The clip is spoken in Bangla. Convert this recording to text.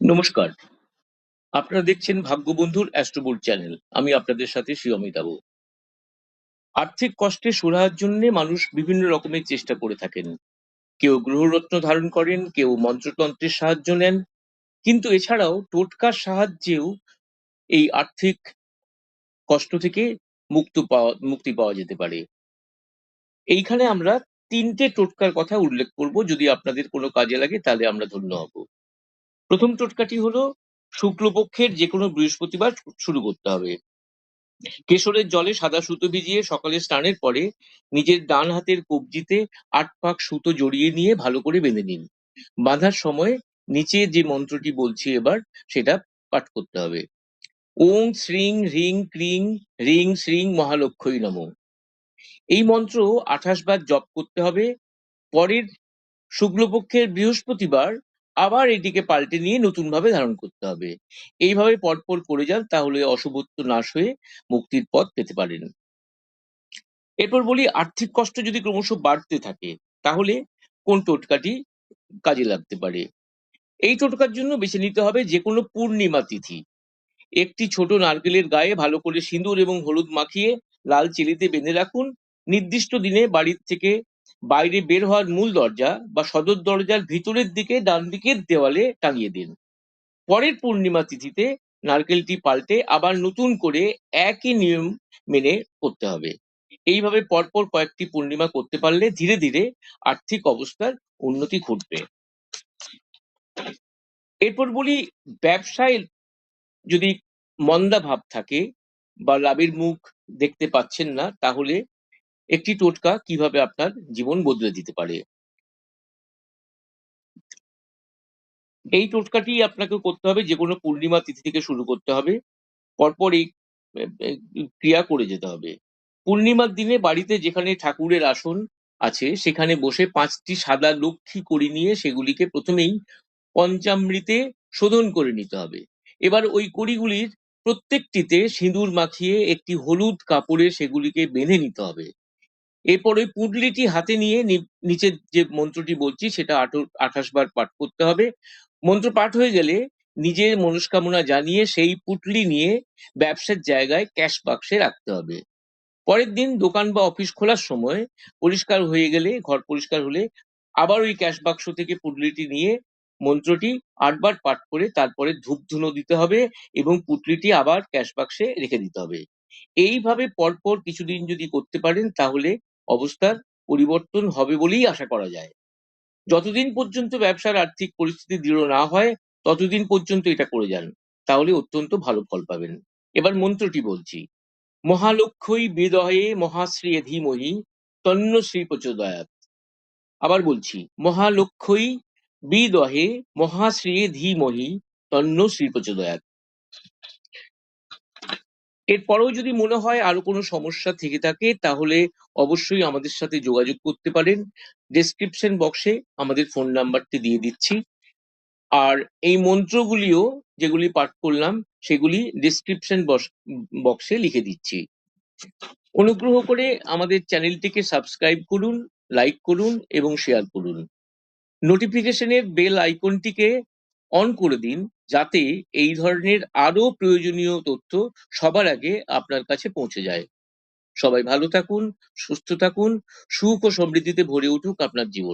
নমস্কার। আপনারা দেখছেন ভাগ্যবন্ধুর অ্যাস্ট্রোবোল্ট চ্যানেল। আমি আপনাদের সাথে অমিতাভ। আর্থিক কষ্টে সুরাহার জন্যে মানুষ বিভিন্ন রকমের চেষ্টা করে থাকেন। কেউ গ্রহরত্ন ধারণ করেন, কেউ মন্ত্রতন্ত্রের সাহায্য নেন। কিন্তু এছাড়াও টোটকার সাহায্যেও এই আর্থিক কষ্ট থেকে মুক্তি পাওয়া যেতে পারে। এইখানে আমরা ৩ টে টোটকার কথা উল্লেখ করব। যদি আপনাদের কোনো কাজে লাগে তাহলে আমরা ধন্য হব। ১ম টোটকাটি হলো শুক্লপক্ষের যেকোনো বৃহস্পতিবার শুরু করতে হবে। কেশরের জলে সাদা সুতো ভিজিয়ে সকালে স্নানের পরে নিজের ডান হাতের কবজিতে ৮ পাক সুতো জড়িয়ে নিয়ে ভালো করে বেঁধে নিন। বাঁধার সময় নিচে যে মন্ত্রটি বলছি এবার সেটা পাঠ করতে হবে। ওং শ্রীং হ্রিং ক্রিং হ্রিং শ্রীং মহালক্ষ্মী নমঃ। এই মন্ত্র ২৮ বার জপ করতে হবে। পরের শুক্লপক্ষের বৃহস্পতিবার আবার এটিকে পাল্টে নিয়ে নতুন ভাবে ধারণ করতে হবে। এইভাবে পরপর করে যান, তাহলে অশুভত্ব নাশ হয়ে মুক্তির পথ পেতে পারেন। এরপর বলি, আর্থিক কষ্ট যদি ক্রমশ বাড়তে থাকে তাহলে কোন টোটকাটি কাজে লাগতে পারে। এই টোটকার জন্য বেছে নিতে হবে যে কোনো পূর্ণিমা তিথি। একটি ছোট নারকেলের গায়ে ভালো করে সিঁদুর এবং হলুদ মাখিয়ে লাল চেলিতে বেঁধে রাখুন। নির্দিষ্ট দিনে বাড়ির থেকে বাইরে বের হওয়ার মূল দরজা বা সদর দরজার ভিতরের দিকে ডান দিকের দেওয়ালে টাঙিয়ে দিন। পরের পূর্ণিমা তিথিতে নারকেলটি পাল্টে আবার নতুন করে একই নিয়ম মেনে করতে হবে। এইভাবে পরপর কয়েকটি পূর্ণিমা করতে পারলে ধীরে ধীরে আর্থিক অবস্থার উন্নতি ঘটবে। এরপর বলি, ব্যবসায় যদি মন্দা ভাব থাকে বা লাভের মুখ দেখতে পাচ্ছেন না, তাহলে একটি টোটকা কিভাবে আপনার জীবন বদলে দিতে পারে। এই টোটকাটি আপনাকে করতে হবে, যে কোনো পূর্ণিমা তিথি থেকে শুরু করতে হবে। পরপর এই ক্রিয়া করে যেতে হবে। পূর্ণিমার দিনে বাড়িতে যেখানে ঠাকুরের আসন আছে সেখানে বসে ৫টি সাদা লক্ষ্মী কড়ি নিয়ে সেগুলিকে প্রথমেই পঞ্চামৃতে শোধন করে নিতে হবে। এবার ওই কড়িগুলির প্রত্যেকটিতে সিঁদুর মাখিয়ে একটি হলুদ কাপড়ে সেগুলিকে বেঁধে নিতে হবে। এরপর ওই পুঁটলিটি হাতে নিয়ে নিচের যে মন্ত্রটি বলছি সেটা ২৮ বার পাঠ করতে হবে। মন্ত্র পাঠ হয়ে গেলে নিজের মনস্কামনা জানিয়ে সেই পুঁটলি নিয়ে ব্যবসার জায়গায় ক্যাশ বাক্সে রাখতে হবে। পরের দিন দোকান বা অফিস খোলার সময় পরিষ্কার হয়ে গেলে, ঘর পরিষ্কার হলে আবার ওই ক্যাশ বাক্স থেকে পুঁটলিটি নিয়ে মন্ত্রটি ৮ বার পাঠ করে তারপরে ধূপ-ধুনো দিতে হবে এবং পুঁটলিটি আবার ক্যাশ বাক্সে রেখে দিতে হবে। এইভাবে পরপর কিছুদিন যদি করতে পারেন তাহলে অবস্থার পরিবর্তন হবে বলেই আশা করা যায়। যতদিন পর্যন্ত ব্যবসার আর্থিক পরিস্থিতি দৃঢ় না হয় ততদিন পর্যন্ত এটা করে যান, তাহলে অত্যন্ত ভালো ফল পাবেন। এবার মন্ত্রটি বলছি। মহালক্ষ্মী বিদহে মহাশ্রিয়ে ধীমহি তন্ন শ্রী প্রচোদয়াৎ। আবার বলছি, মহালক্ষ্মী বিদহে মহাশ্রিয়ে ধীমহি তন্ন শ্রী প্রচোদয়াৎ। এরপরেও যদি মনে হয় আরো কোনো সমস্যা থেকে থাকে তাহলে অবশ্যই আমাদের সাথে যোগাযোগ করতে পারেন। ডেসক্রিপশন বক্সে আমাদের ফোন নাম্বারটি দিয়ে দিচ্ছি। আর এই মন্ত্রগুলিও যেগুলি পাঠ করলাম সেগুলি ডেসক্রিপশন বক্সে লিখে দিচ্ছি। অনুগ্রহ করে আমাদের চ্যানেলটিকে সাবস্ক্রাইব করুন, লাইক করুন এবং শেয়ার করুন। নোটিফিকেশনের বেল আইকনটিকে অন করে দিন যাতে এই ধরনের আরো প্রয়োজনীয় তথ্য সবার আগে আপনার কাছে পৌঁছে যায়। সবাই ভালো থাকুন, সুস্থ থাকুন, সুখ ও সমৃদ্ধিতে ভরে উঠুক আপনার জীবন।